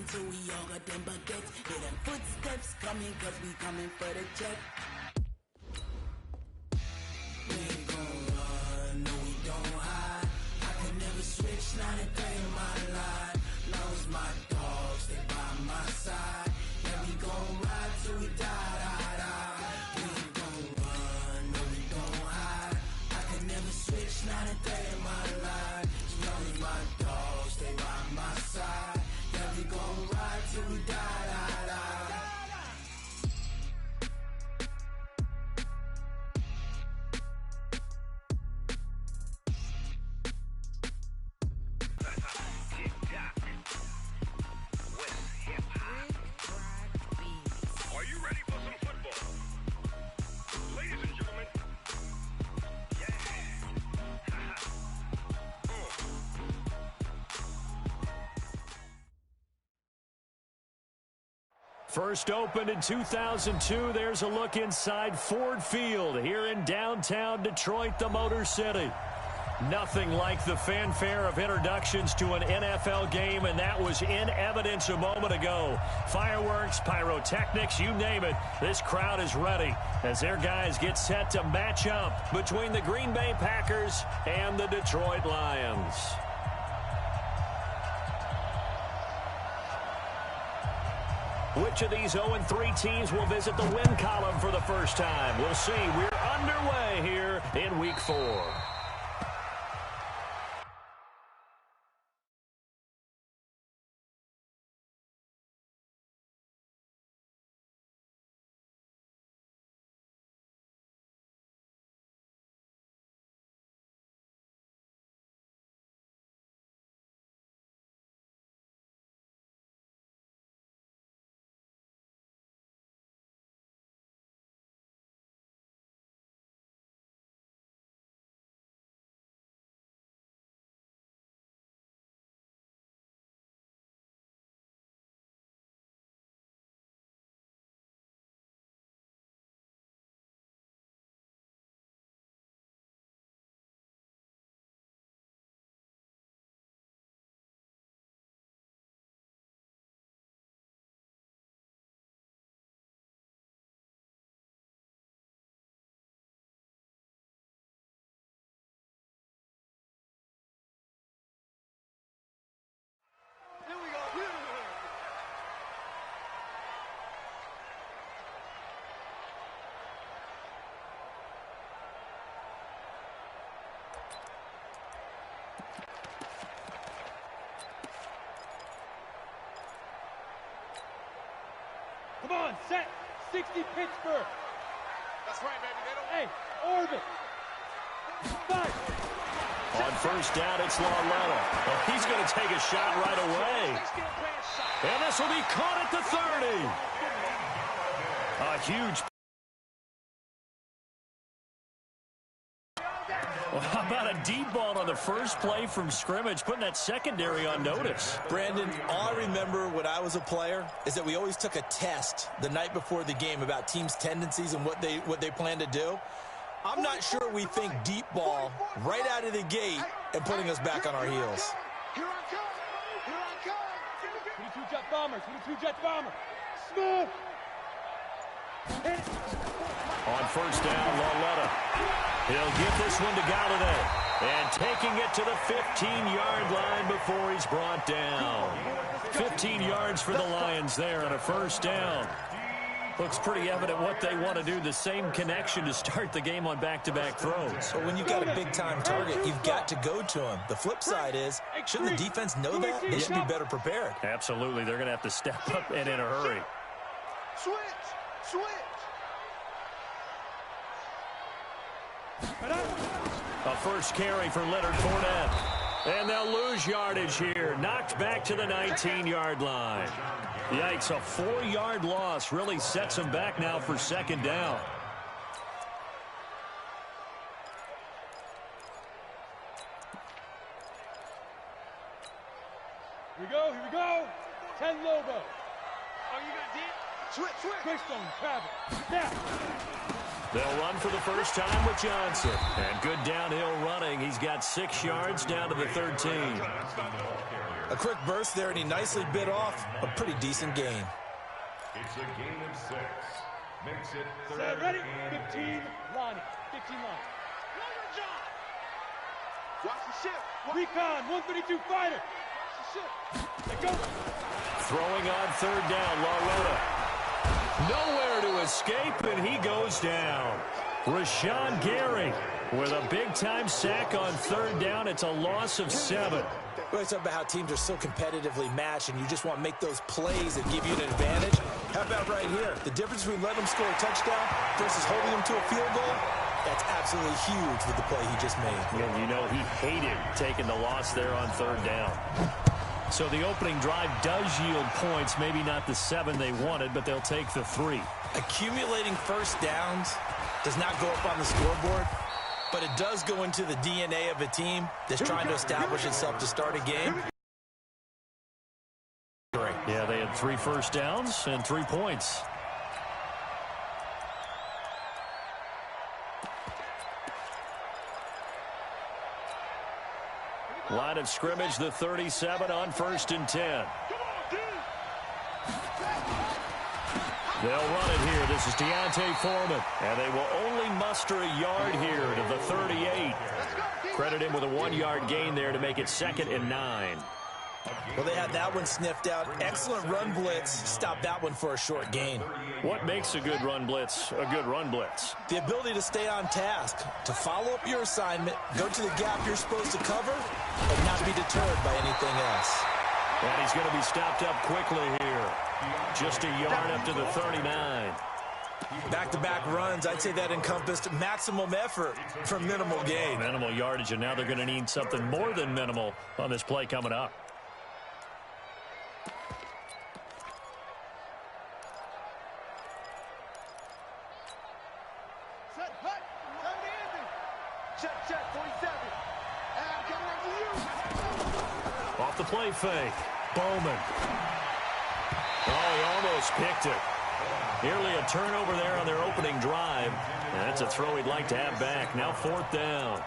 till we all got them baguettes. Hear them footsteps coming, cause we coming for the check. We ain't gon' run, no we don't hide. I can never switch, not a day in my life. Long as my dogs, stay by my side. Yeah, we gon' ride till we die, die, die. We ain't gon' run, no we don't hide. I can never switch, not a day in my life. As long as my dogs, stay by my side. Yeah, we gon' ride till we die, die, die. Are you ready for some football? Ladies and gentlemen, First opened in 2002, there's a look inside Ford Field here in downtown Detroit, the Motor City. Nothing like the fanfare of introductions to an NFL game, and that was in evidence a moment ago. Fireworks, pyrotechnics, you name it. This crowd is ready as their guys get set to match up between the Green Bay Packers and the Detroit Lions. Which of these 0-3 teams will visit the win column for the first time? We'll see. We're underway here in Week 4. Come on, set. 60 Pittsburgh. that's right, baby. They don't. Hey, orbit. 5. On first down, it's Lauletta. Well, he's going to take a shot right away. And this will be caught at the 30. A huge. Well, how about a deep ball on the first play from scrimmage, putting that secondary on notice? Brandon, all I remember when I was a player is that we always took a test the night before the game about teams' tendencies and what they plan to do. I'm not sure we think deep ball right out of the gate and putting us back on our heels. Here I come. Here I come. 22 Jet Bomber. 22 Jet Bomber. Smooth. Hit it. On first down, Lauletta. He'll give this one to Galladay. And taking it to the 15-yard line before he's brought down. 15 yards for the Lions there on a first down. Looks pretty evident what they want to do. The same connection to start the game on back-to-back throws. But when you've got a big-time target, you've got to go to him. The flip side is, shouldn't the defense know that? They should be better prepared. Absolutely. They're going to have to step up and in a hurry. Switch. Switch. A first carry for Leonard Fournette. And they'll lose yardage here. Knocked back to the 19-yard line. Yikes, a 4-yard loss really sets them back now for second down. Here we go. Here we go. 10 Lobo. Oh, you got deep? Switch. Switch. Quickstone, Travis. Snap. They'll run for the first time with Johnson. And good downhill running. He's got 6 yards down to the 13. A quick burst there, and he nicely bit off a pretty decent gain. It's a gain of 6. Makes it third. Set, ready? 15, line. 15 line. Watch the ship. Recon, 132 fighter. Watch the ship. Let go. Throwing on third down, Loretta. Nowhere to escape, and he goes down. Rashawn Gary with a big-time sack on third down. It's a loss of 7. We always talk about how teams are so competitively matched, and you just want to make those plays that give you an advantage. How about right here? The difference between letting them score a touchdown versus holding them to a field goal, that's absolutely huge with the play he just made. And you know he hated taking the loss there on third down. So the opening drive does yield points, maybe not the 7 they wanted, but they'll take the 3. Accumulating first downs does not go up on the scoreboard, but it does go into the DNA of a team that's trying to establish itself to start a game. Great. Yeah, they had 3 first downs and 3 points. Line of scrimmage, the 37 on 1st and 10. They'll run it here. This is Deontay Foreman. And they will only muster a yard here to the 38. Credit him with a 1-yard gain there to make it 2nd and 9. Well, they had that one sniffed out. Excellent run blitz. Stopped that one for a short gain. What makes a good run blitz a good run blitz? The ability to stay on task, to follow up your assignment, go to the gap you're supposed to cover, and not be deterred by anything else. And he's going to be stopped up quickly here. Just a yard up to the 39. Back-to-back runs, I'd say that encompassed maximum effort for minimal gain. Minimal yardage, and now they're going to need something more than minimal on this play coming up. Check, 47. I'm coming after you. Off the play fake. Bowman. Oh, he almost picked it. Nearly a turnover there on their opening drive. And that's a throw he'd like to have back. Now 4th down.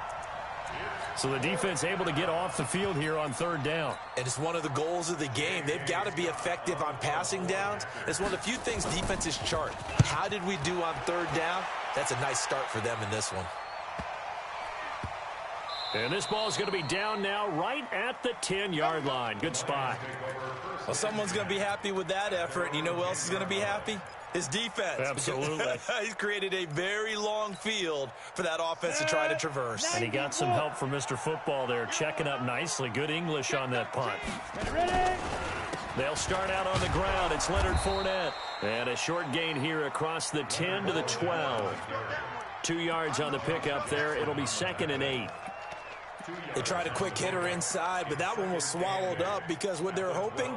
So the defense able to get off the field here on 3rd down. And it's one of the goals of the game. They've got to be effective on passing downs. It's one of the few things defenses chart. How did we do on 3rd down? That's a nice start for them in this one. And this ball is going to be down now right at the 10-yard line. Good spot. Well, someone's going to be happy with that effort. And you know who else is going to be happy? His defense. Absolutely. He's created a very long field for that offense to try to traverse. And he got some help from Mr. Football there, checking up nicely. Good English on that punt. They'll start out on the ground. It's Leonard Fournette. And a short gain here across the 10 to the 12. 2 yards on the pickup there. It'll be 2nd and 8. They tried a quick hitter inside, but that one was swallowed up because what they're hoping,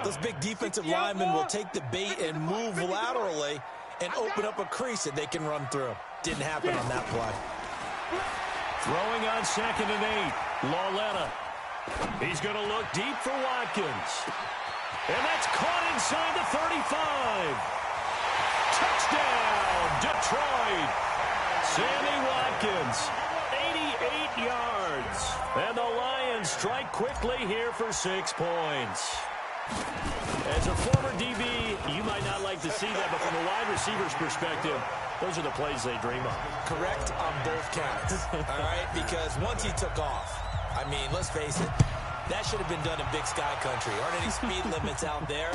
those big defensive linemen will take the bait and move laterally and open up a crease that they can run through. Didn't happen on that play. Throwing on 2nd and 8. Lauletta. He's going to look deep for Watkins. And that's caught inside the 35. Touchdown, Detroit. Sammy Watkins. 88 yards. And the Lions strike quickly here for 6 points. As a former DB, you might not like to see that, but from a wide receiver's perspective, those are the plays they dream of. Correct on both counts, all right? Because once he took off, I mean, let's face it, that should have been done in Big Sky Country. Aren't any speed limits out there?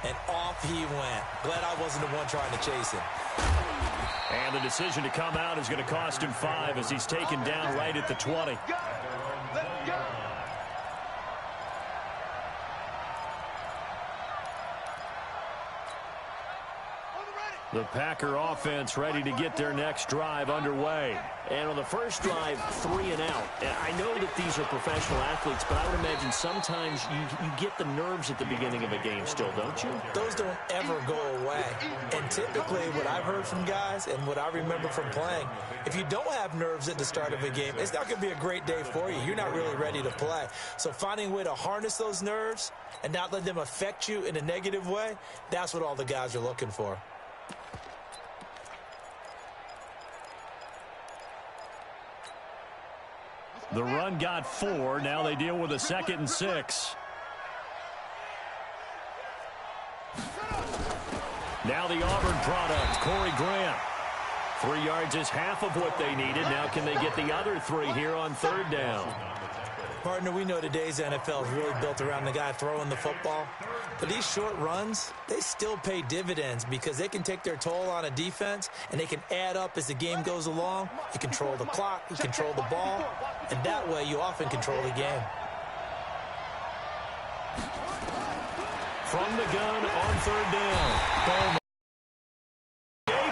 And off he went. Glad I wasn't the one trying to chase him. And the decision to come out is going to cost him 5 as he's taken down right at the 20. Let's go. The Packer offense ready to get their next drive underway. And on the first drive, 3 and out. And I know that these are professional athletes, but I would imagine sometimes you get the nerves at the beginning of a game still, don't you? Those don't ever go away. And typically what I've heard from guys and what I remember from playing, if you don't have nerves at the start of a game, it's not going to be a great day for you. You're not really ready to play. So finding a way to harness those nerves and not let them affect you in a negative way, that's what all the guys are looking for. The run got 4. Now they deal with a 2nd and 6. Now the Auburn product, Corey Grant. 3 yards is half of what they needed. Now can they get the other 3 here on 3rd down? Partner, we know today's NFL is really built around the guy throwing the football. But these short runs, they still pay dividends because they can take their toll on a defense and they can add up as the game goes along. You control the clock, you control the ball, and that way you often control the game. From the gun on 3rd down. Bowman.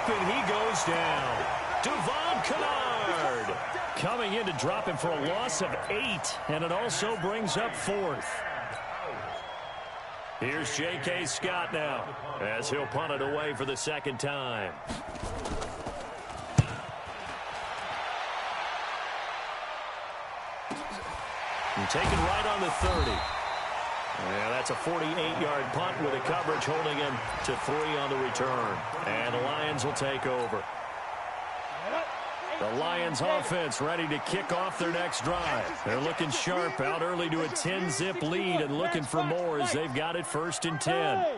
And he goes down. Devon Kennard coming in to drop him for a loss of 8. And it also brings up 4th. Here's J.K. Scott now as he'll punt it away for the 2nd time. And taken right on the 30. Yeah, that's a 48-yard punt with a coverage holding him to 3 on the return. And the Lions will take over. The Lions offense ready to kick off their next drive. They're looking sharp out early to a 10-zip lead and looking for more as they've got it 1st and 10. Hey,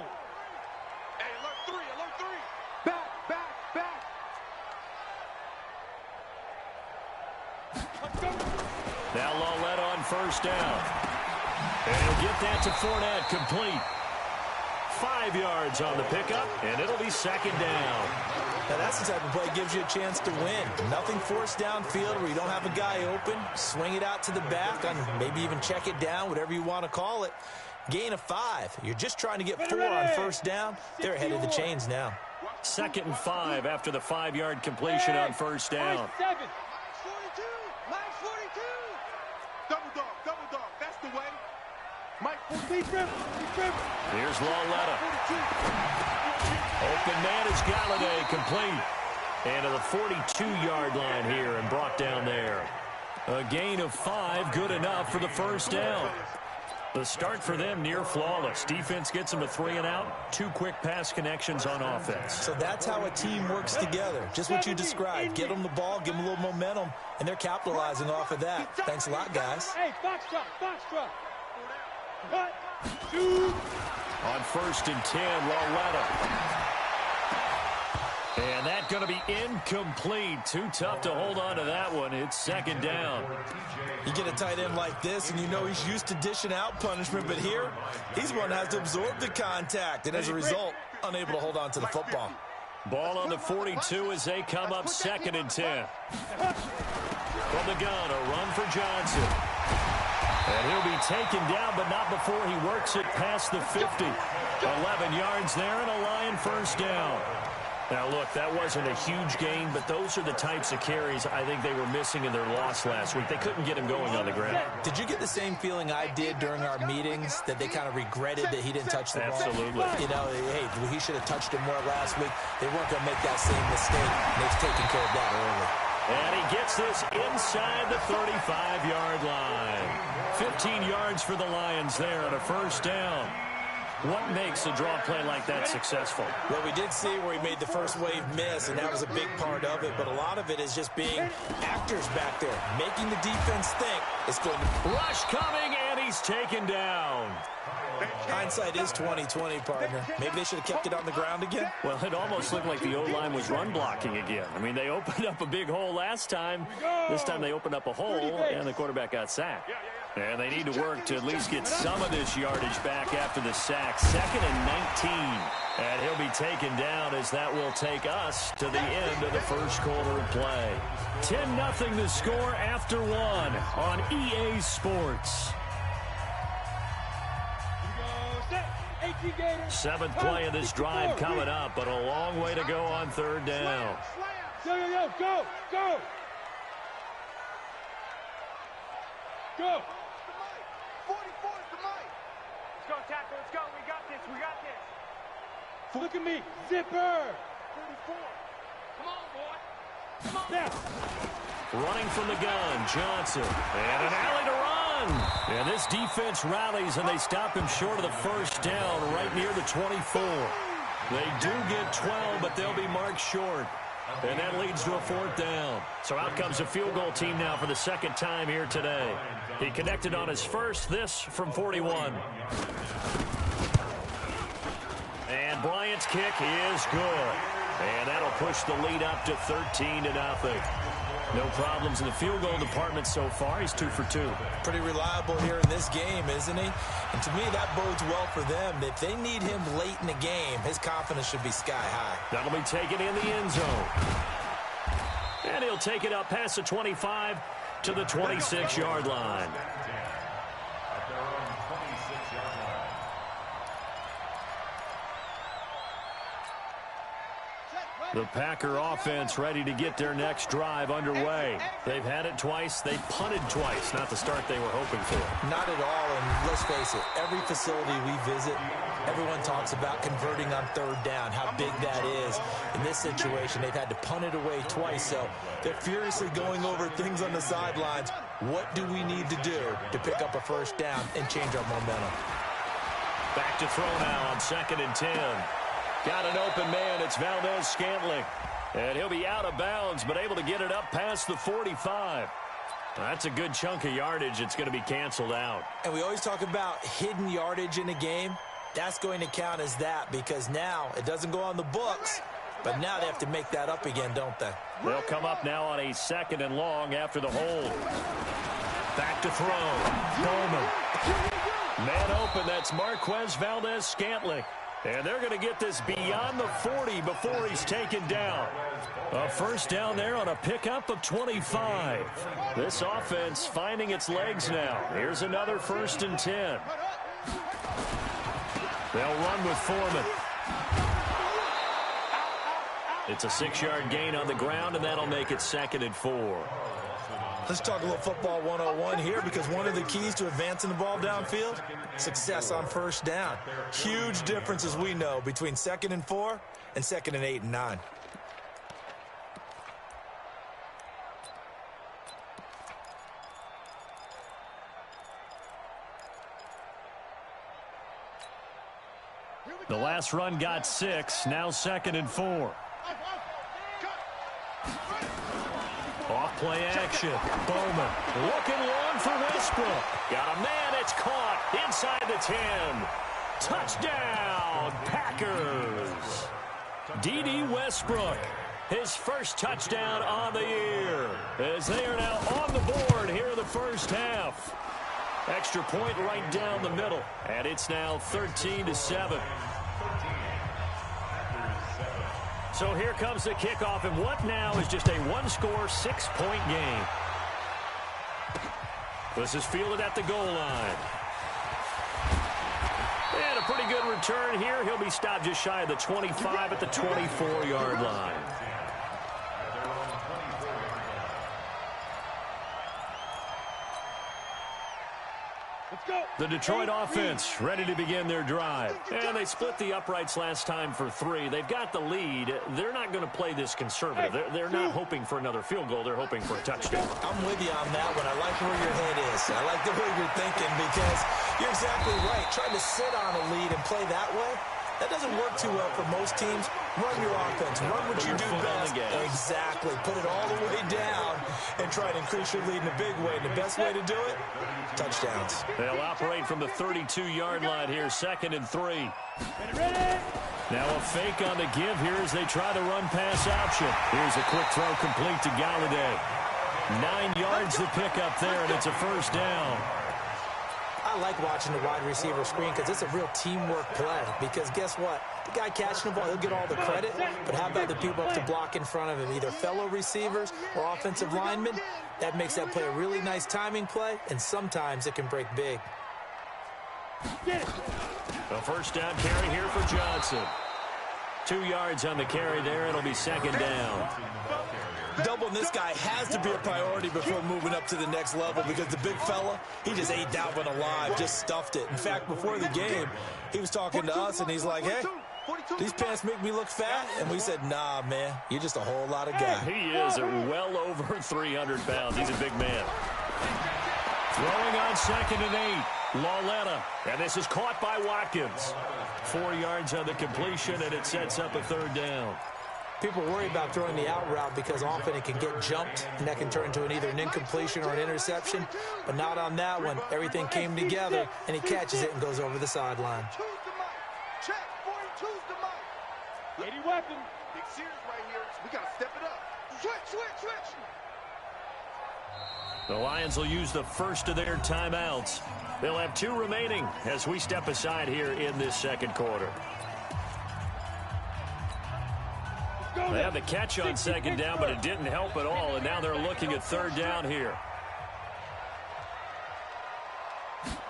alert 3, alert 3. Back, back, back. Now Lawlett on 1st down. And he'll get that to Fournette, complete. 5 yards on the pickup, and it'll be 2nd down. Now that's the type of play that gives you a chance to win. Nothing forced downfield where you don't have a guy open. Swing it out to the back, and maybe even check it down, whatever you want to call it. Gain of 5. You're just trying to get 4 on 1st down. They're ahead of the chains now. 2nd and 5 after the 5-yard completion on 1st down. 42, Mike 42. Double dog, that's the way. Mike 42. Here's Lawletta. Open man is Galladay, complete. And to the 42-yard line here and brought down there. A gain of 5, good enough for the 1st down. The start for them near flawless. Defense gets them a 3 and out. 2 quick pass connections on offense. So that's how a team works together. Just what you described. Get them the ball, give them a little momentum, and they're capitalizing off of that. Thanks a lot, guys. Hey, box truck. Cut. On 1st and 10, Lawletta. And that's going to be incomplete. Too tough to hold on to that one. It's 2nd down. You get a tight end like this, and you know he's used to dishing out punishment, but here, he's one that has to absorb the contact, and as a result, unable to hold on to the football. Ball on the 42 as they come up 2nd and 10. From the gun, a run for Johnson. And he'll be taken down, but not before he works it past the 50. 11 yards there and a Lion 1st down. Now, look, that wasn't a huge gain, but those are the types of carries I think they were missing in their loss last week. They couldn't get him going on the ground. Did you get the same feeling I did during our meetings, that they kind of regretted that he didn't touch the ball? Absolutely. You know, hey, he should have touched it more last week. They weren't going to make that same mistake. They've taken care of that early. And he gets this inside the 35-yard line. 15 yards for the Lions there on a 1st down. What makes a draw play like that successful? Well, we did see where he made the first wave miss, and that was a big part of it. But a lot of it is just being actors back there, making the defense think it's going to... Rush coming, and he's taken down. Hindsight is 20/20, partner. Maybe they should have kept it on the ground again. Well, it almost looked like the O-line was run blocking again. I mean, they opened up a big hole last time. This time they opened up a hole, and the quarterback got sacked. And they need to work to at least get some of this yardage back after the sack. 2nd and 19. And he'll be taken down as that will take us to the end of the 1st quarter of play. 10-0 the score after 1 on EA Sports. 7th play of this drive coming up, but a long way to go on 3rd down. Go. Go. 44 is the mic. Let's go, tackle. Let's go. We got this. Look at me. Zipper. 44. Come on, boy. Come on. Now. Running from the gun, Johnson. And an alley to run. And this defense rallies, and they stop him short of the 1st down right near the 24. They do get 12, but they'll be marked short. And that leads to a 4th down. So out comes a field goal team now for the 2nd time here today. He connected on his first, this from 41. And Bryant's kick is good. And that'll push the lead up to 13-0. No problems in the field goal department so far. He's 2 for 2. Pretty reliable here in this game, isn't he? And to me, that bodes well for them. If they need him late in the game, his confidence should be sky high. That'll be taken in the end zone. And he'll take it up past the 25 to the 26-yard line. The Packer offense ready to get their next drive underway. They've had it twice. They punted twice. Not the start they were hoping for. Not at all, and let's face it, every facility we visit, everyone talks about converting on 3rd down, how big that is. In this situation, they've had to punt it away twice, so they're furiously going over things on the sidelines. What do we need to do to pick up a 1st down and change our momentum? Back to throw now on 2nd and 10. Got an open man. It's Valdez-Scantling. And he'll be out of bounds, but able to get it up past the 45. That's a good chunk of yardage. It's going to be canceled out. And we always talk about hidden yardage in a game. That's going to count as that because now it doesn't go on the books, but now they have to make that up again, don't they? They'll come up now on a 2nd and long after the hold. Back to throw. Bowman. Man open. That's Marquez Valdez-Scantling. And they're going to get this beyond the 40 before he's taken down. A 1st down there on a pickup of 25. This offense finding its legs now. Here's another 1st and 10. They'll run with Foreman. It's a 6-yard gain on the ground, and that'll make it 2nd and 4. Let's talk a little football 101 here because one of the keys to advancing the ball downfield, success on 1st down. Huge difference, as we know, between 2nd and 4 and 2nd and 8 and 9. The last run got 6, now 2nd and 4. Off-play action. Bowman looking long for Westbrook. Got a man. It's caught inside the 10. Touchdown, Packers. D.D. Westbrook, his first touchdown on the year, as they are now on the board here in the 1st half. Extra point right down the middle, and it's now 13-7. So here comes the kickoff, and what now is just a 1-score, 6-point game. This is fielded at the goal line. And a pretty good return here. He'll be stopped just shy of the 25 at the 24-yard line. The Detroit offense ready to begin their drive. And they split the uprights last time for 3. They've got the lead. They're not going to play this conservative. They're not hoping for another field goal. They're hoping for a touchdown. I'm with you on that one. I like where your head is. I like the way you're thinking because you're exactly right. Trying to sit on a lead and play that way, that doesn't work too well for most teams. Run your offense. Run what you do best. Exactly. Put it all the way down and try to increase your lead in a big way. And the best way to do it, touchdowns. They'll operate from the 32-yard line here, 2nd and 3. Now a fake on the give here as they try the run-pass option. Here's a quick throw complete to Galladay. 9 yards to pick up there, and it's a 1st down. I like watching the wide receiver screen because it's a real teamwork play. Because guess what? The guy catching the ball, he'll get all the credit. But how about the people up to block in front of him, either fellow receivers or offensive linemen? That makes that play a really nice timing play, and sometimes it can break big. A 1st down carry here for Johnson. 2 yards on the carry there. It'll be 2nd down. Doubling this guy has to be a priority before moving up to the next level because the big fella, he just ate that one alive, just stuffed it. In fact, before the game, he was talking to us, and he's like, hey, these pants make me look fat? And we said, nah, man, you're just a whole lot of guy. He is well over 300 pounds. He's a big man. Throwing on 2nd and 8. Lauletta, and this is caught by Watkins. 4 yards on the completion, and it sets up a 3rd down. People worry about throwing the out route because often it can get jumped, and that can turn into either an incompletion or an interception. But not on that one. Everything came together, and he catches it and goes over the sideline. Check, 42's the mic. 80 weapon. Big series right here. We got to step it up. Switch. The Lions will use the first of their timeouts. They'll have 2 remaining as we step aside here in this second quarter. They had the catch on second down, but it didn't help at all, and now they're looking at third down here.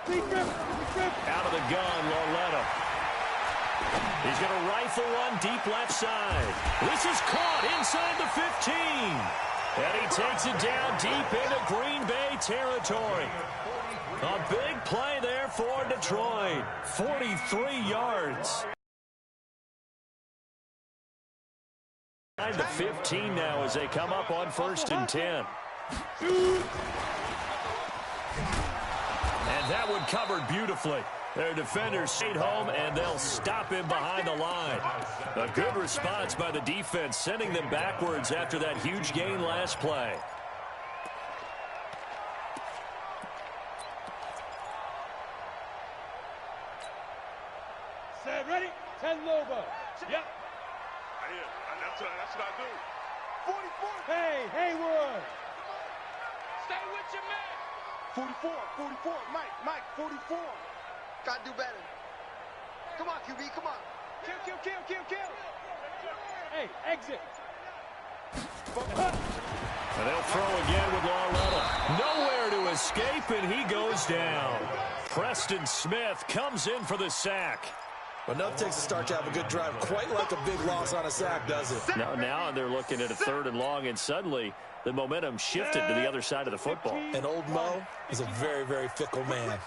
Out of the gun, Loletta. He's going to rifle one deep left side. This is caught inside the 15. And he takes it down deep into Green Bay territory. A big play there for Detroit. 43 yards. The 15 now as they come up on 1st and 10. And that one covered beautifully. Their defenders stayed home, and they'll stop him behind the line. A good response by the defense, sending them backwards after that huge gain last play. Set, ready? 10 Lobo. Yep. That's what I do. 44. Hey, Haywood. Stay with your man. 44. Mike, 44. Gotta do better. Come on, QB, come on. Kill. Hey, exit. And they'll throw again with Loletta. Nowhere to escape, and he goes down. Preston Smith comes in for the sack. But enough takes a start to have a good drive. Quite like a big loss on a sack, does it? Now they're looking at a 3rd and long, and suddenly the momentum shifted to the other side of the football. And old Mo is a very, very fickle man.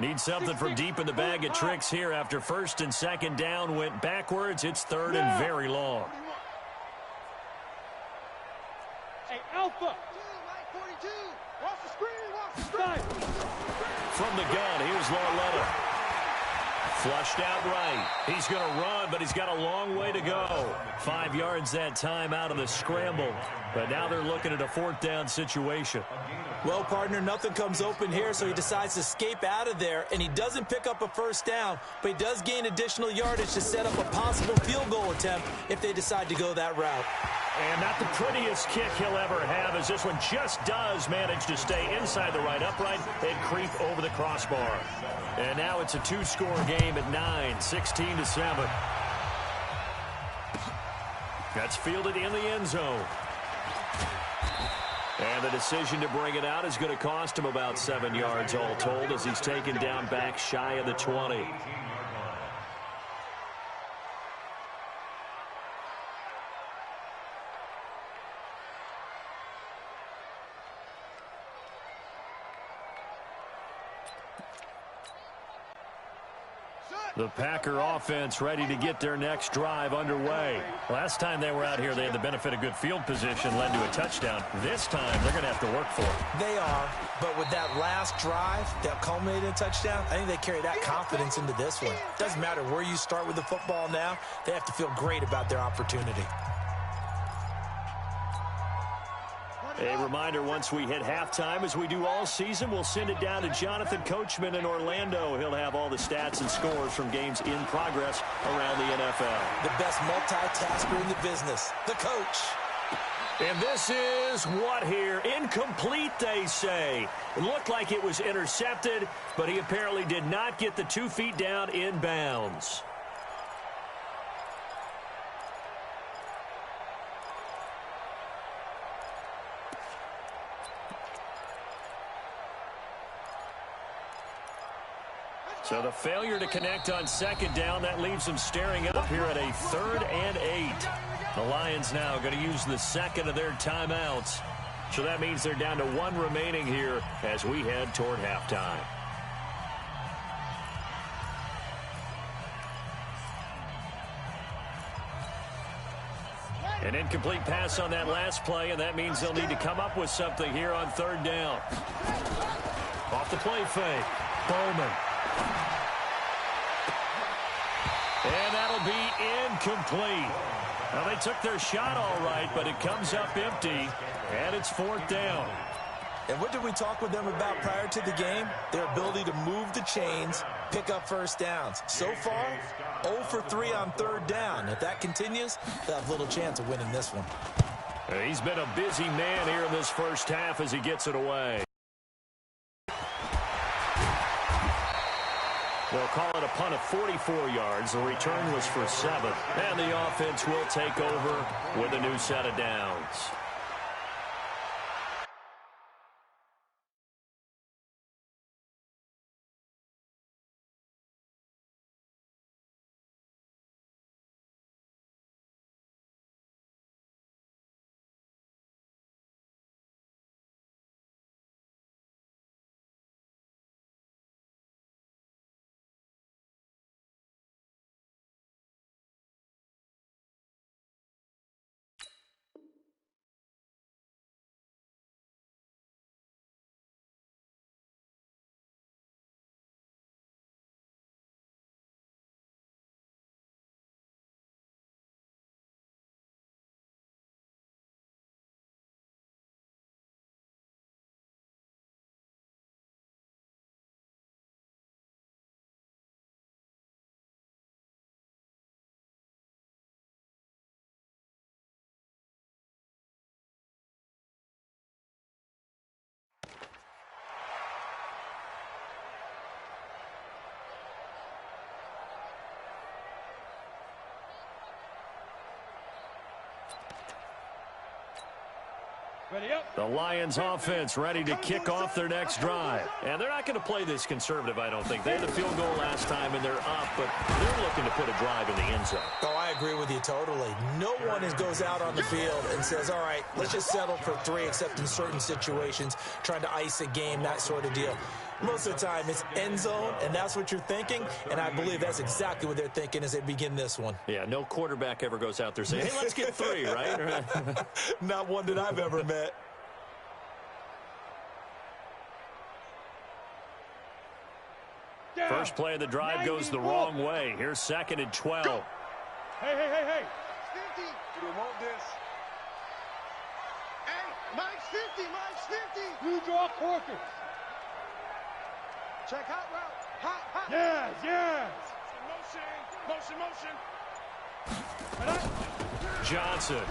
Need something from deep in the bag of tricks here after 1st and 2nd down went backwards. It's 3rd and very long. Hey, Alpha. 42. Watch the screen. From the gun, here's Loletta. Flushed out right. He's going to run, but he's got a long way to go. 5 yards that time out of the scramble. But now they're looking at a 4th down situation. Well, partner, nothing comes open here, so he decides to escape out of there, and he doesn't pick up a 1st down, but he does gain additional yardage to set up a possible field goal attempt if they decide to go that route. And not the prettiest kick he'll ever have, as this one just does manage to stay inside the right upright and creep over the crossbar. And now it's a 2-score game at 9, 16-7. That's fielded in the end zone. And the decision to bring it out is going to cost him about 7 yards all told as he's taken down back shy of the 20. The Packer offense ready to get their next drive underway. Last time they were out here, they had the benefit of good field position, led to a touchdown. This time, they're going to have to work for it. They are, but with that last drive that culminated in a touchdown, I think they carry that confidence into this one. Doesn't matter where you start with the football now, they have to feel great about their opportunity. A reminder, once we hit halftime, as we do all season, we'll send it down to Jonathan Coachman in Orlando. He'll have all the stats and scores from games in progress around the NFL. The best multitasker in the business, the coach. And this is what here? Incomplete, they say. It looked like it was intercepted, but he apparently did not get the 2 feet down in bounds. So the failure to connect on 2nd down, that leaves them staring up here at a 3rd and 8. The Lions now going to use the 2nd of their timeouts. So that means they're down to 1 remaining here as we head toward halftime. An incomplete pass on that last play, and that means they'll need to come up with something here on 3rd down. Off the play fake. Bowman. And that'll be incomplete. Well, they took their shot all right, but it comes up empty, and it's 4th down. And what did we talk with them about prior to the game? Their ability to move the chains, pick up first downs. So far, 0 for 3 on 3rd down. If that continues, they'll have little chance of winning this one. He's been a busy man here in this first half as he gets it away. They'll call it a punt of 44 yards. The return was for 7. And the offense will take over with a new set of downs. The Lions offense ready to kick off their next drive. And they're not going to play this conservative, I don't think. They had the field goal last time, and they're up, but they're looking to put a drive in the end zone. Oh, I agree with you totally. No one goes out on the field and says, all right, let's just settle for 3, except in certain situations, trying to ice a game, that sort of deal. Most of the time, it's end zone, and that's what you're thinking, and I believe that's exactly what they're thinking as they begin this one. Yeah, no quarterback ever goes out there saying, hey, let's get 3, right? Not one that I've ever met. First play of the drive goes the wrong way. Here's 2nd and 12. Hey, hey, hey, hey. 50. You want this. Hey, Mike's 50, Mike's 50. You draw quarters. Check hot route. Hot. Yes, yes. Motion. Johnson.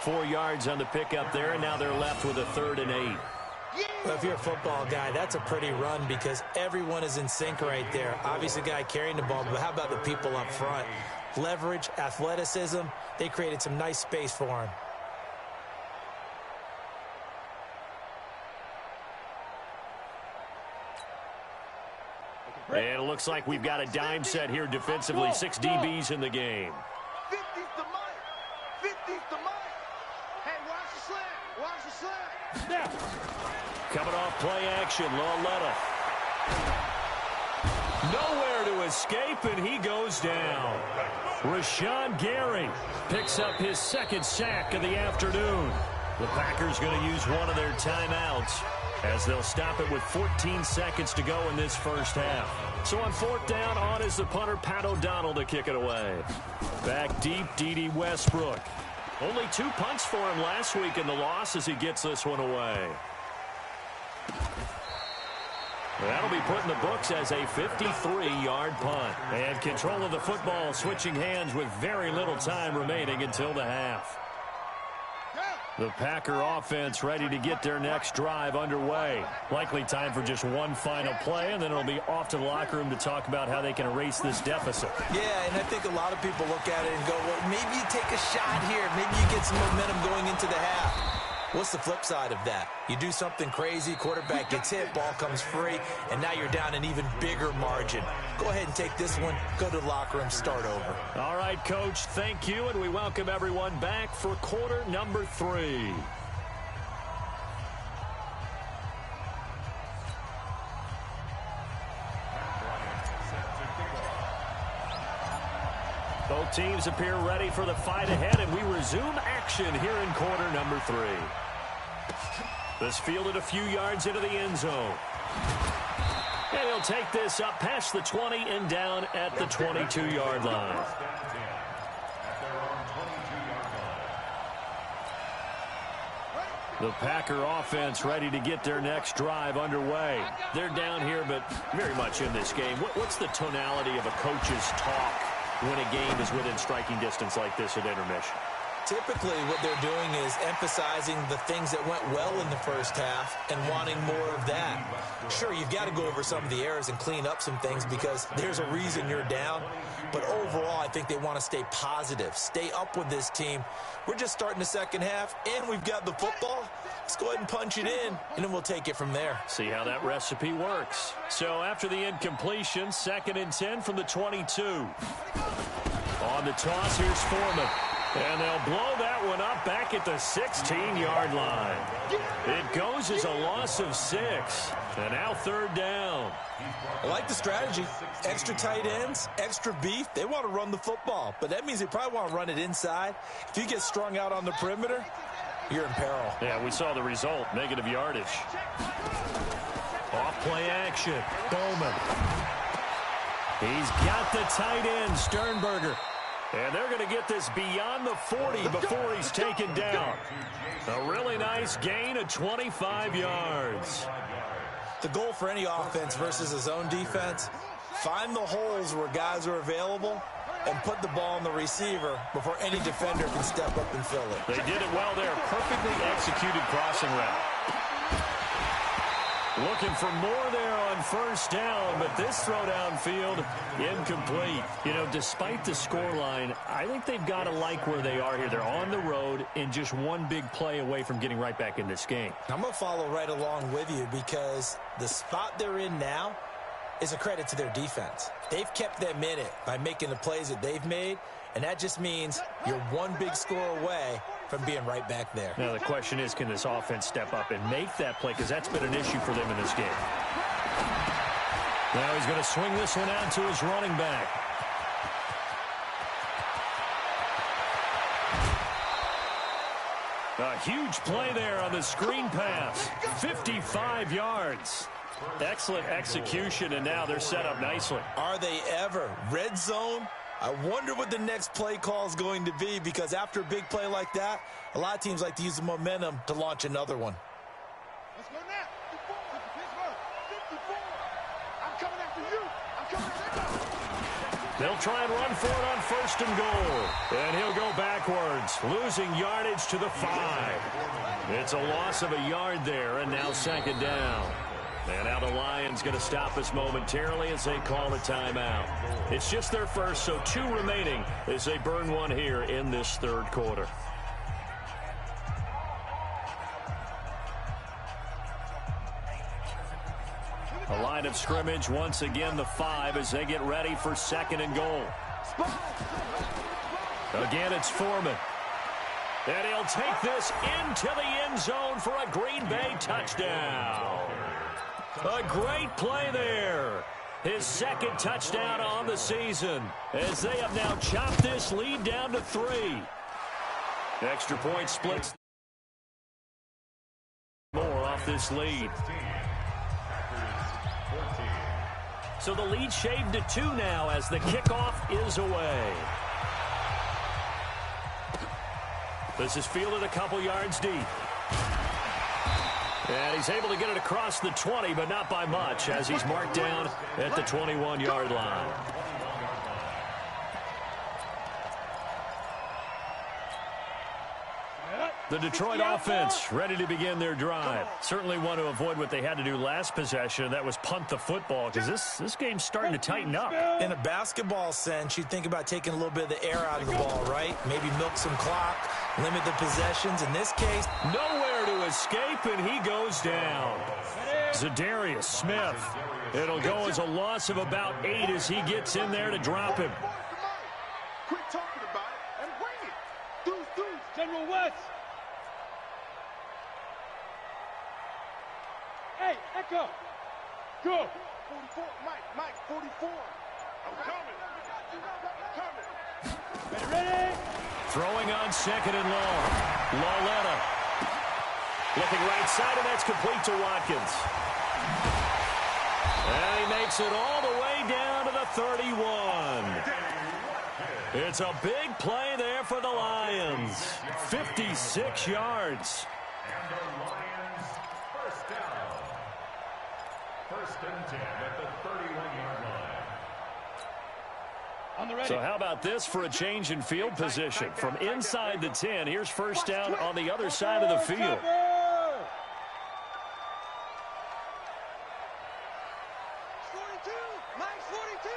4 yards on the pickup there, and now they're left with a 3rd and 8. Well, if you're a football guy, that's a pretty run because everyone is in sync right there. Obviously, the guy carrying the ball, but how about the people up front? Leverage, athleticism, they created some nice space for him. And it looks like we've got a dime set here defensively. 6 DBs in the game. 50's the mic. 50's the mic. Hey, watch the slant. Watch the slant. Snap. Coming off play action, Lauletta. Nowhere to escape, and he goes down. Rashawn Gary picks up his 2nd sack of the afternoon. The Packers going to use one of their timeouts as they'll stop it with 14 seconds to go in this first half. So on 4th down, on is the punter, Pat O'Donnell, to kick it away. Back deep, D.D. Westbrook. Only 2 punts for him last week in the loss as he gets this one away. That'll be put in the books as a 53-yard punt. And control of the football switching hands with very little time remaining until the half. The Packer offense ready to get their next drive underway. Likely time for just one final play, and then it'll be off to the locker room to talk about how they can erase this deficit. Yeah, and I think a lot of people look at it and go, well, maybe you take a shot here. Maybe you get some momentum going into the half. What's the flip side of that? You do something crazy, quarterback gets hit, ball comes free, and now you're down an even bigger margin. Go ahead and take this one, go to the locker room, start over. All right, Coach, thank you, and we welcome everyone back for quarter number 3. Both teams appear ready for the fight ahead, and we resume action here in quarter number 3. This fielded a few yards into the end zone. And they'll take this up past the 20 and down at the 22-yard line. The Packer offense ready to get their next drive underway. They're down here, but very much in this game. What's the tonality of a coach's talk when a game is within striking distance like this at intermission? Typically, what they're doing is emphasizing the things that went well in the first half and wanting more of that. Sure, you've got to go over some of the errors and clean up some things because there's a reason you're down. But overall, I think they want to stay positive, stay up with this team. We're just starting the second half, and we've got the football. Let's go ahead and punch it in, and then we'll take it from there. See how that recipe works. So after the incompletion, 2nd and 10 from the 22. On the toss, here's Foreman. And they'll blow that one up back at the 16-yard line. It goes as a loss of 6. And now 3rd down. I like the strategy. Extra tight ends, extra beef. They want to run the football, but that means they probably want to run it inside. If you get strung out on the perimeter, you're in peril. Yeah, we saw the result, negative yardage. Off play action, Bowman. He's got the tight end, Sternberger. And they're going to get this beyond the 40 before he's taken down. A really nice gain of 25 yards. The goal for any offense versus a zone defense, find the holes where guys are available and put the ball on the receiver before any defender can step up and fill it. They did it well there. Perfectly executed crossing route. Looking for more there on 1st down, but this throw downfield, incomplete. You know, despite the scoreline, I think they've got to like where they are here. They're on the road and just one big play away from getting right back in this game. I'm going to follow right along with you because the spot they're in now is a credit to their defense. They've kept them in it by making the plays that they've made, and that just means you're one big score away from being right back there. Now the question is, can this offense step up and make that play? Because that's been an issue for them in this game. Now he's going to swing this one out to his running back. A huge play there on the screen pass. 55 yards. Excellent execution, and now they're set up nicely. Are they ever? Red zone? I wonder what the next play call is going to be, because after a big play like that, a lot of teams like to use the momentum to launch another one. Let's go now. 54. I'm coming after you. I'm coming after you. They'll try and run for it on 1st and goal. And he'll go backwards, losing yardage to the 5. It's a loss of a yard there, and now 2nd down. And now the Lions going to stop us momentarily as they call a timeout. It's just their first, so 2 remaining as they burn one here in this 3rd quarter. A line of scrimmage, once again the 5 as they get ready for 2nd and goal. Again, it's Foreman. And he'll take this into the end zone for a Green Bay touchdown. A great play there. His 2nd touchdown on the season as they have now chopped this lead down to 3. Extra point splits more off this lead. So the lead shaved to 2 now as the kickoff is away. This is fielded a couple yards deep. And he's able to get it across the 20, but not by much, as he's marked down at the 21-yard line. The Detroit offense ready to begin their drive. Certainly want to avoid what they had to do last possession. That was punt the football, because this game's starting to tighten up. In a basketball sense, you'd think about taking a little bit of the air out of the ball, right? Maybe milk some clock, limit the possessions. In this case, nowhere to escape, and he goes down. Zadarius Smith. It'll go as a loss of about 8 as he gets in there to drop him. Quit talking about it and bring it. Deuce, General West. Hey, Echo. Go. 44, Mike, 44. I'm coming. Ready? Throwing on 2nd and long. Lauletta. Looking right side, and that's complete to Watkins. And he makes it all the way down to the 31. It's a big play there for the Lions. 56 yards. And the Lions first down. First and 10 at the 31-yard line. On the ready. So how about this for a change in field position? From inside the 10, here's first down on the other side of the field. 42, Mike 42.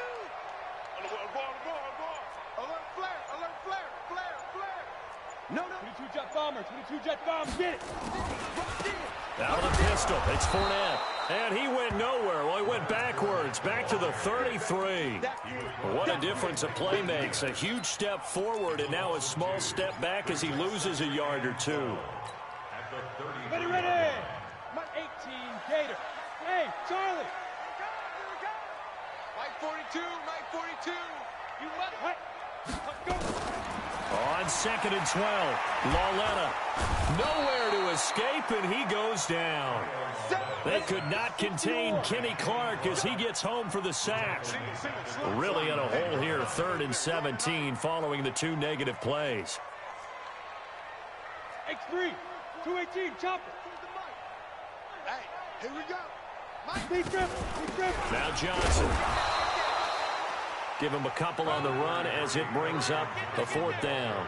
Alert flare, flare. No. 22 jet bombers, 22 jet bombers. Get it. Out of the pistol, it's Fournette. And he went nowhere. Well, he went backwards, back to the 33. What a difference a play makes. A huge step forward and now a small step back as he loses a yard or two. Ready. Mike 18, Gator. Hey, Charlie. Mike 42, Mike 42. You what? Hey. Go. On 2nd and 12, Lauletta nowhere to escape, and he goes down. They could not contain Kenny Clark as he gets home for the sack. Really in a hole here, 3rd and 17, following the 2 negative plays. X3, 218, chopper. Hey, here we go. Speed dribble. Now Johnson. Give him a couple on the run as it brings up a 4th down.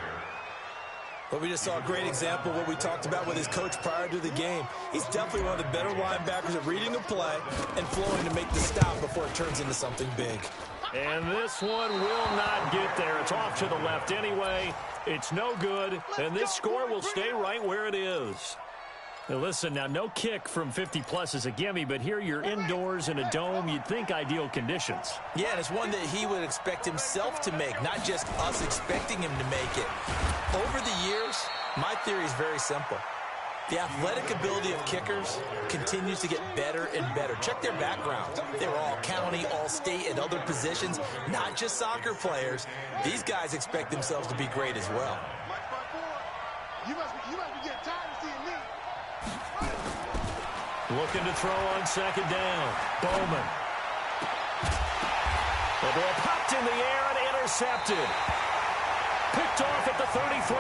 But we just saw a great example of what we talked about with his coach prior to the game. He's definitely one of the better linebackers at reading a play and flowing to make the stop before it turns into something big. And this one will not get there. It's off to the left anyway. It's no good, and this score will stay right where it is. Now listen, now no kick from 50-plus is a gimme, but here you're indoors in a dome. You'd think ideal conditions. Yeah, and it's one that he would expect himself to make, not just us expecting him to make it. Over the years, my theory is very simple. The athletic ability of kickers continues to get better and better. Check their background. They were all county, all state, and other positions, not just soccer players. These guys expect themselves to be great as well. Mike 54. You must be getting tired of seeing me. Looking to throw on 2nd down. Bowman. The ball popped in the air and intercepted. Picked off at the 33.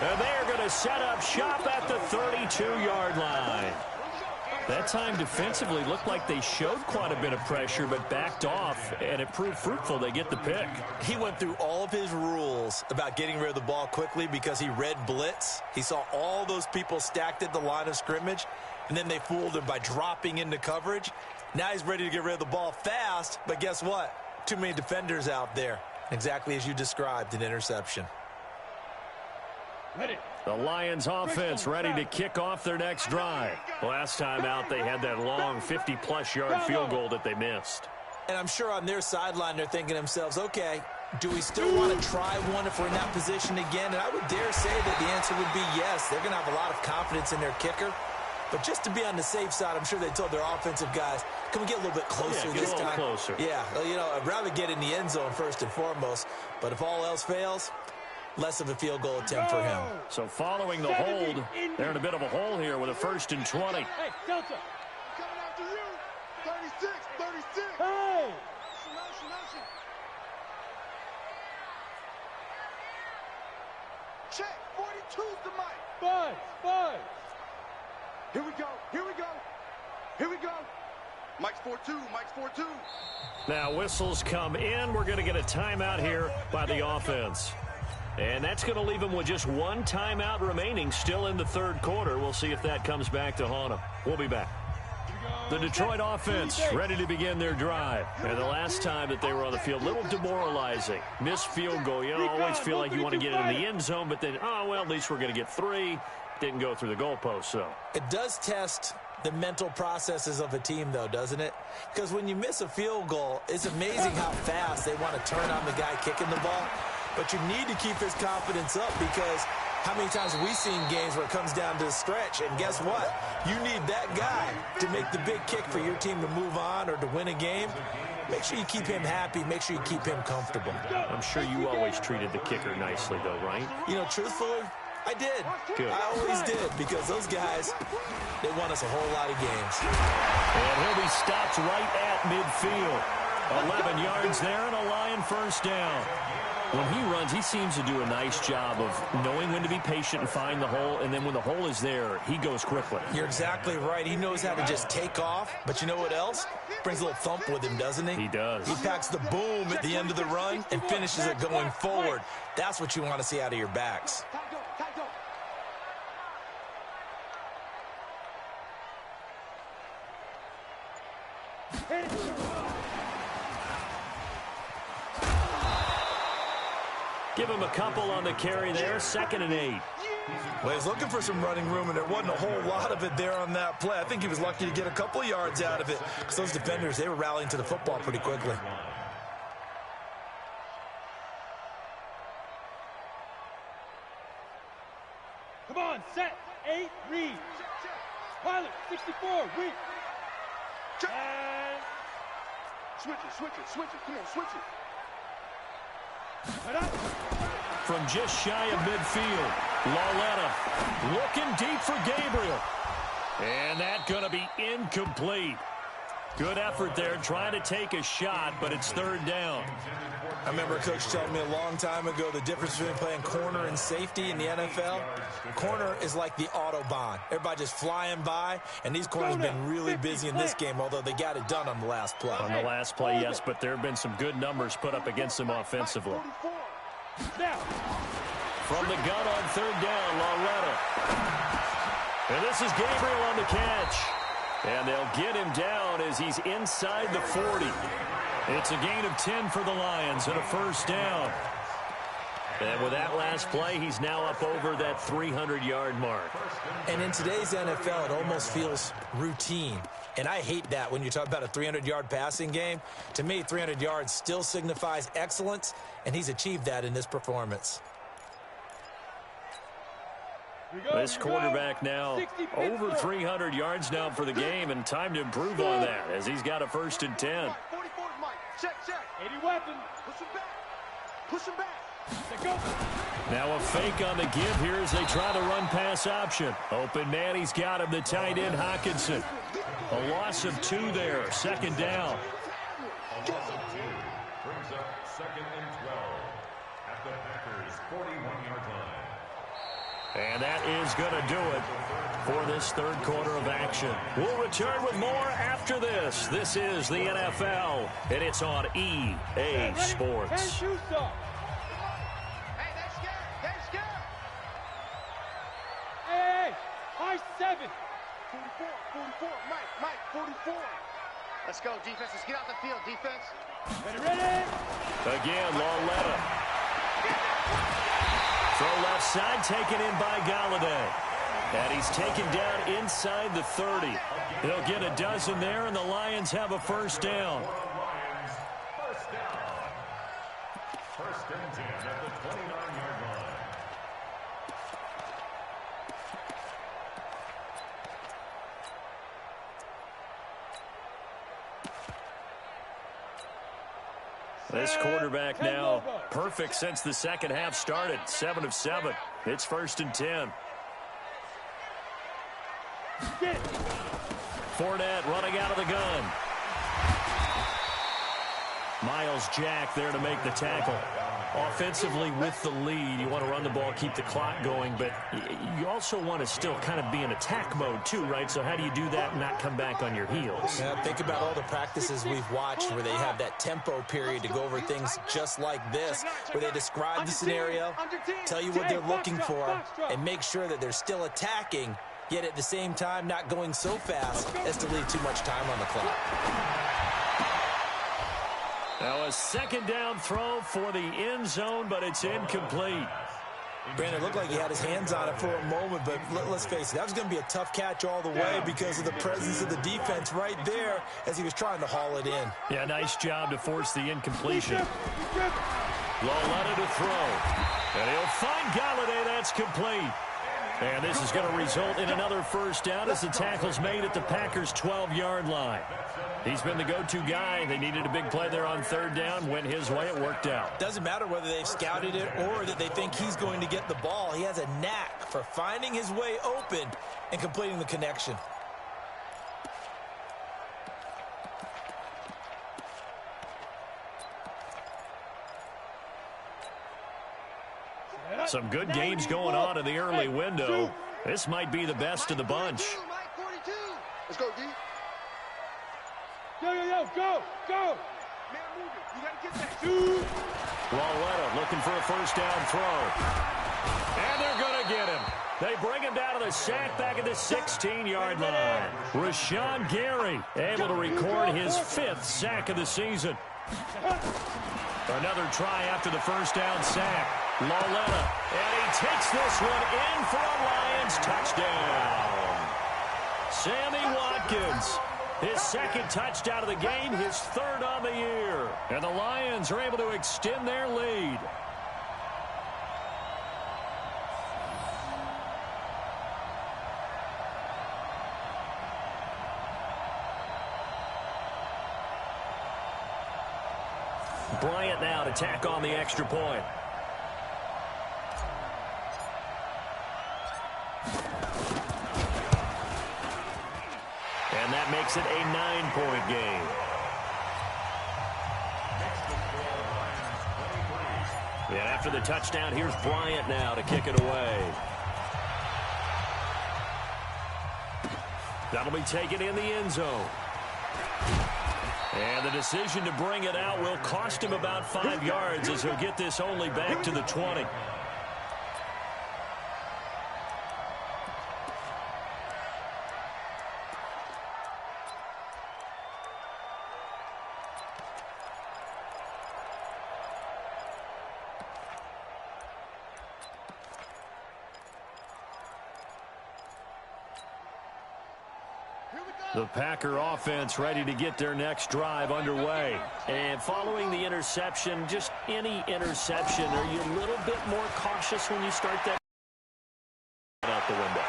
And they're going to set up shop at the 32-yard line. That time defensively looked like they showed quite a bit of pressure but backed off, and it proved fruitful. They get the pick. He went through all of his rules about getting rid of the ball quickly because he read blitz. He saw all those people stacked at the line of scrimmage, and then they fooled him by dropping into coverage. Now he's ready to get rid of the ball fast, but guess what? Too many defenders out there. Exactly as you described, an interception. Ready. The Lions offense ready to kick off their next drive. Last time out, they had that long 50-plus yard field goal that they missed. And I'm sure on their sideline, they're thinking to themselves, okay, do we still want to try one if we're in that position again? And I would dare say that the answer would be yes. They're going to have a lot of confidence in their kicker. But just to be on the safe side, I'm sure they told their offensive guys, can we get a little bit closer this time? Closer. Yeah, you know, I'd rather get in the end zone first and foremost. But if all else fails, less of a field goal attempt for him. So following the hold, they're in a bit of a hole here with a 1st and 20. Hey, Delta. Coming after you. 36. Hey. Check. 42's the mic. Buzz. Here we go. Mike's 4-2. Now whistles come in. We're going to get a timeout here by the offense. And that's going to leave them with just one timeout remaining still in the 3rd quarter. We'll see if that comes back to haunt them. We'll be back. The Detroit offense ready to begin their drive. And the last time that they were on the field, a little demoralizing. Missed field goal. You always feel like you want to get it in the end zone, but then, oh, well, at least we're going to get 3. Didn't go through the goalpost, so. It does test the mental processes of a team, though, doesn't it? Because when you miss a field goal, it's amazing how fast they want to turn on the guy kicking the ball. But you need to keep his confidence up because how many times have we seen games where it comes down to the stretch? And guess what? You need that guy to make the big kick for your team to move on or to win a game. Make sure you keep him happy. Make sure you keep him comfortable. I'm sure you always treated the kicker nicely, though, right? You know, truthfully, I did. Good. I always did because those guys, they won us a whole lot of games. And he'll be stopped right at midfield. 11 yards there and a Lion first down. When he runs, he seems to do a nice job of knowing when to be patient and find the hole, and then when the hole is there, he goes quickly. You're exactly right. He knows how to just take off, but you know what else? Brings a little thump with him, doesn't he? He does. He packs the boom at the end of the run and finishes it going forward. That's what you want to see out of your backs. Give him a couple on the carry there, 2nd and 8. Well, he's looking for some running room, and there wasn't a whole lot of it there on that play. I think he was lucky to get a couple yards out of it because those defenders, they were rallying to the football pretty quickly. Come on, set, 8, read. Pilot, 64, read. And Switch it. Come on, switch it. From just shy of midfield, Lauletta looking deep for Gabriel. And that's going to be incomplete. Good effort there, trying to take a shot, but it's 3rd down. I remember a coach telling me a long time ago the difference between playing corner and safety in the NFL. Corner is like the Autobahn. Everybody just flying by, and these corners have been really busy in this game, although they got it done on the last play. On the last play, yes, but there have been some good numbers put up against them offensively. From the gun on 3rd down, Lauletta. And this is Gabriel on the catch. And they'll get him down as he's inside the 40. It's a gain of 10 for the Lions and a first down. And with that last play, he's now up over that 300-yard mark. And in today's NFL, it almost feels routine. And I hate that when you talk about a 300-yard passing game. To me, 300 yards still signifies excellence, and he's achieved that in this performance. This quarterback now over 300 yards now for the game, and time to improve on that as he's got a 1st and 10. 44 is Mike. Check. 80 weapon. Push him back. Now a fake on the give here as they try to run pass option. Open man, he's got him, the tight end Hawkinson. A loss of 2 there, 2nd down. Brings up 2nd and 12 at the Packers' 41-yard line. And that is going to do it for this 3rd quarter of action. We'll return with more after this. This is the NFL, and it's on EA Sports. Hey, Hey, they're scared. Hey, high 7. 44. Mike, 44. Let's go, defense. Let's get out the field, defense. Ready? Again, Lauletta. Throw left side, taken in by Galladay. And he's taken down inside the 30. He'll get a dozen there, and the Lions have a first down. First down. 1st and 10 at the 29-yard line. This quarterback now perfect since the 2nd half started. 7 of 7. It's 1st and 10. Fournette running out of the gun. Miles Jack there to make the tackle. Offensively with the lead, you want to run the ball, keep the clock going, but you also want to still kind of be in attack mode too, right? So how do you do that and not come back on your heels? Yeah, think about all the practices we've watched where they have that tempo period to go over things just like this, where they describe the scenario, tell you what they're looking for, and make sure that they're still attacking, yet at the same time not going so fast as to leave too much time on the clock. Now a 2nd down throw for the end zone, but it's incomplete. Brandon, it looked like he had his hands on it for a moment, but let's face it, that was going to be a tough catch all the way because of the presence of the defense right there as he was trying to haul it in. Yeah, nice job to force the incompletion. Lauletta to throw. And he'll find Galladay. That's complete. And this is going to result in another first down as the tackle's made at the Packers' 12-yard line. He's been the go-to guy. They needed a big play there on 3rd down. Went his way. It worked out. Doesn't matter whether they've scouted it or that they think he's going to get the ball. He has a knack for finding his way open and completing the connection. Some good games going on in the early window. This might be the best of the bunch. Let's go, D. Yo, go! Man, move it. You gotta get that. Shoot! Lauletta looking for a first down throw. And they're going to get him. They bring him down to the sack back at the 16-yard line. Rashawn Gary able to record his 5th sack of the season. Another try after the first down sack. Lauletta, and he takes this one in for a Lions touchdown. Sammy Watkins, his 2nd touchdown of the game, his 3rd on the year. And the Lions are able to extend their lead. Bryant now to tack on the extra point. And that makes it a 9-point game. And after the touchdown, here's Bryant now to kick it away. That'll be taken in the end zone. And the decision to bring it out will cost him about 5 yards as he'll get this only back to the 20. The Packer offense ready to get their next drive underway. And following the interception, just any interception, are you a little bit more cautious when you start that out the window?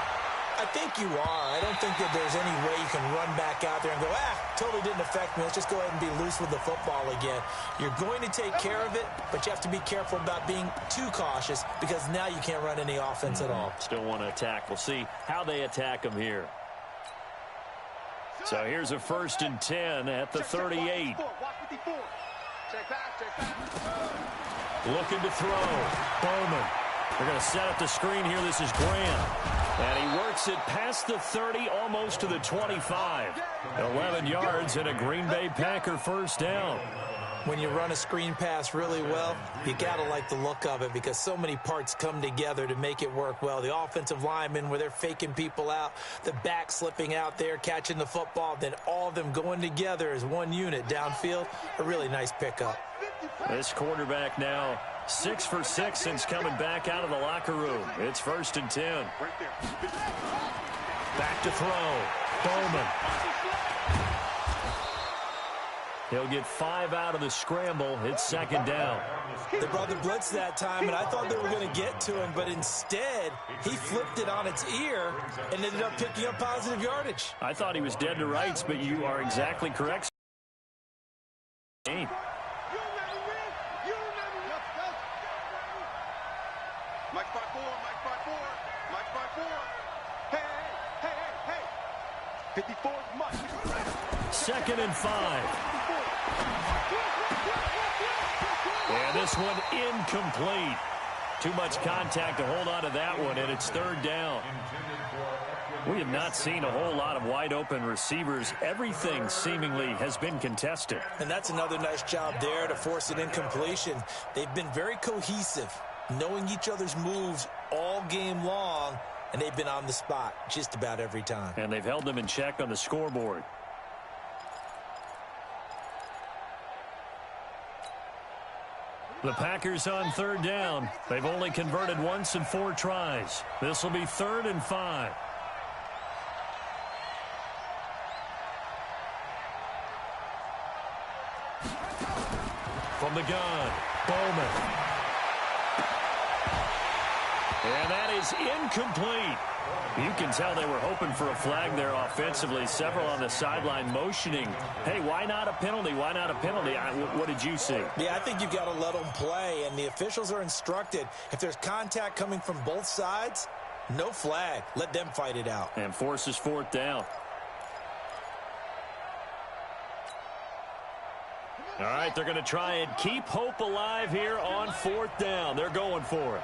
I think you are. I don't think that there's any way you can run back out there and go, totally didn't affect me. Let's just go ahead and be loose with the football again. You're going to take care of it, but you have to be careful about being too cautious because now you can't run any offense at all. Still want to attack. We'll see how they attack them here. So here's a 1st and 10 at the 38. Looking to throw. Bowman. They're going to set up the screen here. This is Grant. And he works it past the 30, almost to the 25. 11 yards and a Green Bay Packer first down. When you run a screen pass really well, you got to like the look of it because so many parts come together to make it work well. The offensive linemen where they're faking people out, the back slipping out there, catching the football, then all of them going together as one unit downfield. A really nice pickup. This quarterback now 6 for 6 since coming back out of the locker room. It's 1st and 10. Back to throw. Bowman. He'll get 5 out of the scramble. It's 2nd down. They brought the blitz that time, and I thought they were going to get to him, but instead, he flipped it on its ear and ended up picking up positive yardage. I thought he was dead to rights, but you are exactly correct. Mike 5-4. Hey. 54 is Mike. 2nd and 5. And this one incomplete. Too much contact to hold on to that one, and it's 3rd down. We have not seen a whole lot of wide-open receivers. Everything seemingly has been contested. And that's another nice job there to force an incompletion. They've been very cohesive, knowing each other's moves all game long, and they've been on the spot just about every time. And they've held them in check on the scoreboard. The Packers on 3rd down. They've only converted once in 4 tries. This will be 3rd and 5. From the gun, Bowman. And that is incomplete. You can tell they were hoping for a flag there offensively. Several on the sideline motioning. Hey, why not a penalty? Why not a penalty? What did you see? Yeah, I think you've got to let them play, and the officials are instructed. If there's contact coming from both sides, no flag. Let them fight it out. And forces 4th down. All right, they're going to try and keep hope alive here on 4th down. They're going for it.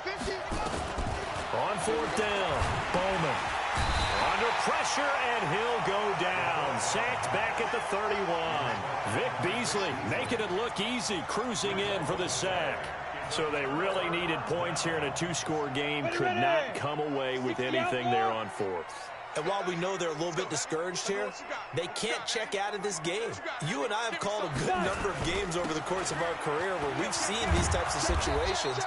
On fourth down, Bowman under pressure, and he'll go down. Sacked back at the 31. Vic Beasley making it look easy, cruising in for the sack. So they really needed points here in a two-score game. Could not come away with anything there on fourth. And while we know they're a little bit discouraged here, they can't check out of this game. You and I have called a good number of games over the course of our career where we've seen these types of situations.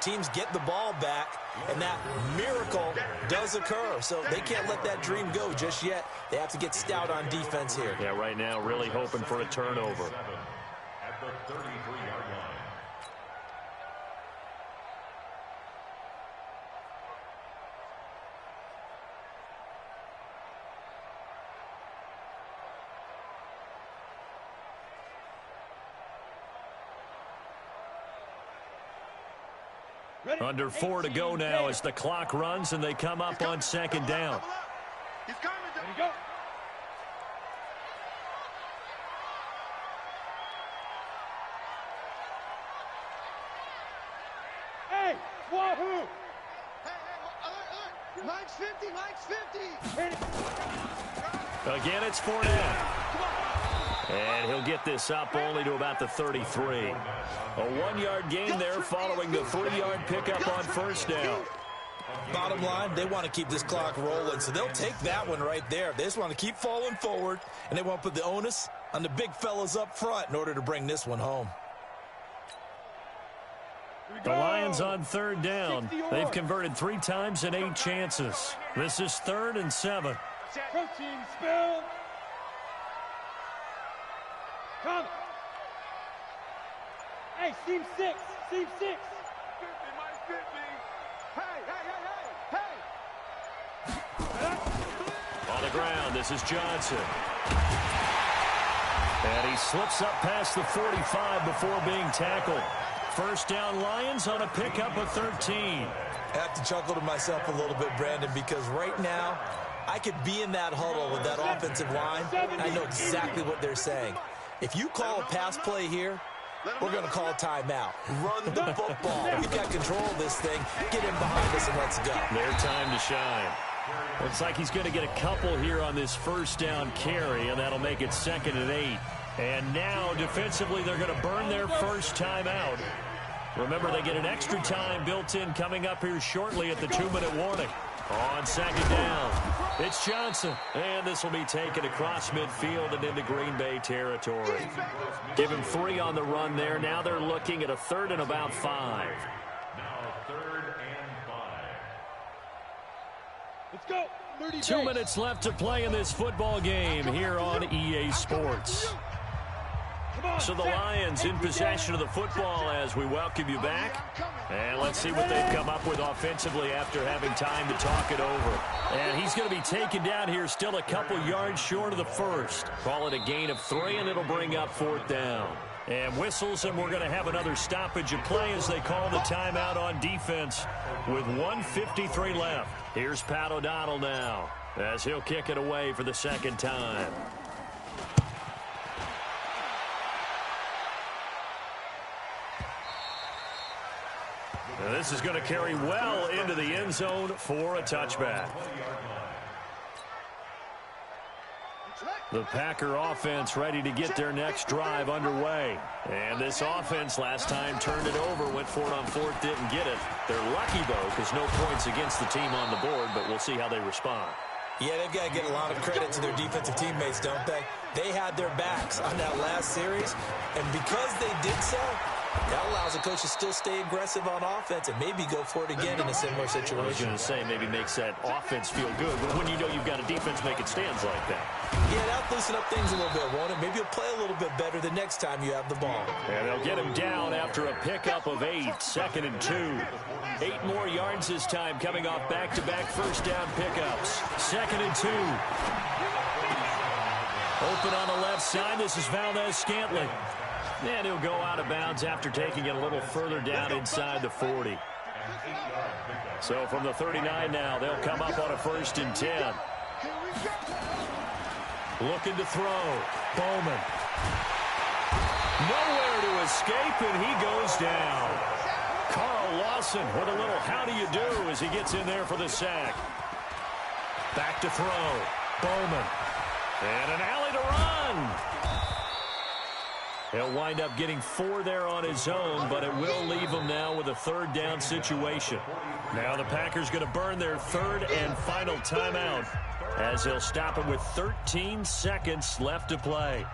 Teams get the ball back, and that miracle does occur. So they can't let that dream go just yet. They have to get stout on defense here. Yeah, right now really hoping for a turnover. At the 33-yard line. Under 4 to go now as the clock runs and they come up on second down. He's coming. There you go. Hey, Wahoo! Hey, Mike's 50, Mike's 50. Again, it's Fournette. And he'll get this up only to about the 33. A 1-yard gain there following the 3-yard pickup on first down. Bottom line, they want to keep this clock rolling, so they'll take that one right there. They just want to keep falling forward, and they want to put the onus on the big fellas up front in order to bring this one home. The Lions on third down. They've converted 3 times in 8 chances. This is 3rd and 7. Protein spill. Come. Hey, seam 6. Seam 6. 50, Mike 50. Hey. On the ground, this is Johnson. And he slips up past the 45 before being tackled. First down Lions on a pickup of 13. I have to chuckle to myself a little bit, Brandon, because right now I could be in that huddle with that offensive line. I know exactly what they're saying. If you call a pass play here, we're going to call a timeout. Run the football. We've got control of this thing. Get in behind us and let's go. Their time to shine. Looks like he's going to get a couple here on this first down carry, and that'll make it 2nd and 8. And now, defensively, they're going to burn their first time out. Remember, they get an extra time built in coming up here shortly at the 2-minute warning. On second down, it's Johnson. And this will be taken across midfield and into Green Bay territory. Give him 3 on the run there. Now they're looking at a 3rd and about 5. Now 3rd and 5. Let's go. 30 2 minutes left to play in this football game here on EA Sports. So the Lions in possession of the football as we welcome you back. And let's see what they've come up with offensively after having time to talk it over. And he's going to be taken down here still a couple yards short of the first. Call it a gain of 3, and it'll bring up 4th down. And whistles, and we're going to have another stoppage of play as they call the timeout on defense with 1:53 left. Here's Pat O'Donnell now as he'll kick it away for the 2nd time. And this is going to carry well into the end zone for a touchback. The Packer offense ready to get their next drive underway. And this offense last time turned it over, went for it on 4th, didn't get it. They're lucky, though, because no points against the team on the board, but we'll see how they respond. Yeah, they've got to get a lot of credit to their defensive teammates, don't they? They had their backs on that last series, and because they did so, that allows the coach to still stay aggressive on offense and maybe go for it again in a similar situation. I was going to say maybe makes that offense feel good, but when you know you've got a defense making stands like that. Yeah, that'll loosen up things a little bit, won't it? Maybe you'll play a little bit better the next time you have the ball. And they'll get him down after a pickup of 8, 2nd and 2. 8 more yards this time coming off back-to-back first down pickups. 2nd and 2. Open on the left side. This is Valdez-Scantling. And he'll go out of bounds after taking it a little further down inside the 40. So from the 39 now, they'll come up on a 1st and 10. Looking to throw. Bowman. Nowhere to escape, and he goes down. Carl Now Lawson with a little how do you do as he gets in there for the sack. Back to throw. Bowman. And an alley to run. He'll wind up getting 4 there on his own, but it will leave him now with a 3rd down situation. Now the Packers going to burn their 3rd and final timeout as they'll stop it with 13 seconds left to play.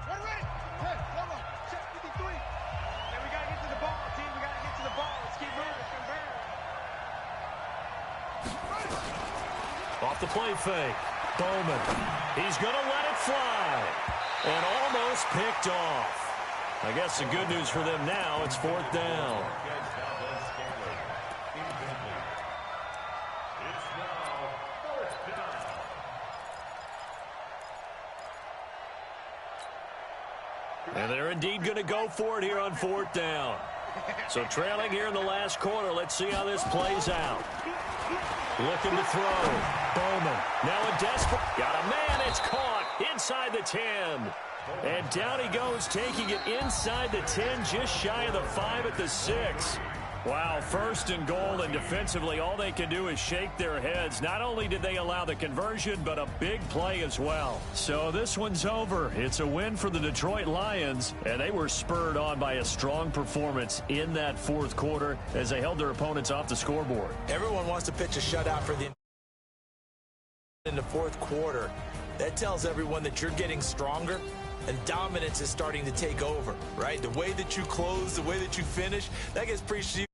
Off the play fake. Bowman. He's going to let it fly. And almost picked off. I guess the good news for them now, it's 4th down. And they're indeed going to go for it here on 4th down. So trailing here in the last quarter, let's see how this plays out. Looking to throw. Bowman. Now a desperate. Got a man. It's caught inside the 10. And down he goes, taking it inside the 10, just shy of the 5 at the 6. Wow, 1st and goal, and defensively all they can do is shake their heads. Not only did they allow the conversion, but a big play as well. So this one's over. It's a win for the Detroit Lions, and they were spurred on by a strong performance in that 4th quarter as they held their opponents off the scoreboard. Everyone wants to pitch a shutout for the in the 4th quarter. That tells everyone that you're getting stronger and dominance is starting to take over, right? The way that you close, the way that you finish, that gets pretty